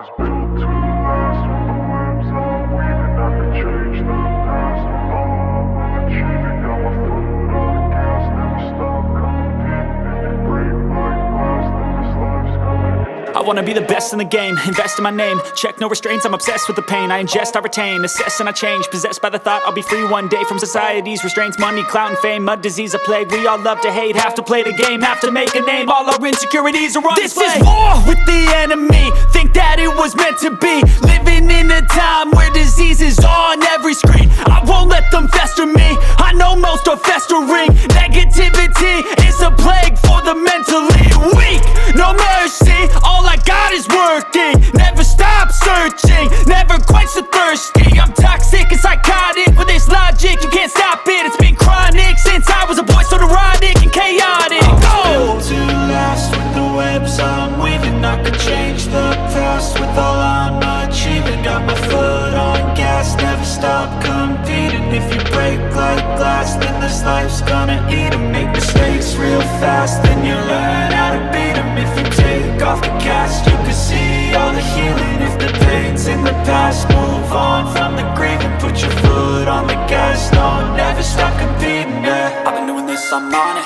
was built to last. With the webs I'm weaving, I could change the past. With all I'm achieving, got my foot on gas. Never stop competing. If you break like glass, then this life's gonna end. I wanna be the best in the game, invest in my name. Check no restraints, I'm obsessed with the pain. I ingest, I retain, assess and I change. Possessed by the thought I'll be free one day from society's restraints. Money, clout and fame, mud, disease, a plague. We all love to hate, have to play the game, have to make a name. All our insecurities are on display. This is war with the enemy, think that it was meant to be. Living in a time where disease is on every screen. I won't let them fester me, I know most are festering. Negativity is a plague for the mentally weak. No mercy, all I got is working. Never stop searching, never quench the thirsty. I'm toxic and psychotic, with this logic you can't stop it. It's been chronic since I was a boy, so neurotic and chaotic. Built to last. With the webs I'm weaving, I could change the past. With all I'm achieving, got my foot on gas. Never stop competing. If you break like glass, then this life's gonna eat 'em. Make mistakes real fast, then you learn how to beat 'em. If you take off the cast, you can see all the healing. If the pain's in the past, move on from the grieving. Put your foot on the gas, no, never stop competing, yeah. I've been doing this, I'm on it.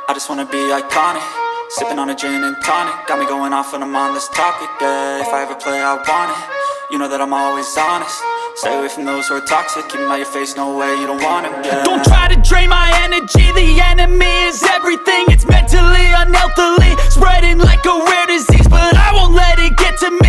I just wanna be iconic. Sipping on a gin and tonic, got me going off when I'm on this topic, yeah. If I ever play, I want it. You know that I'm always honest. Stay away from those who are toxic. Keep them out your face, no way, you don't want it, yeah. Don't try to drain my energy. The enemy is everything. It's mentally, unhealthily, spreading like a rare disease. But I won't let it get to me.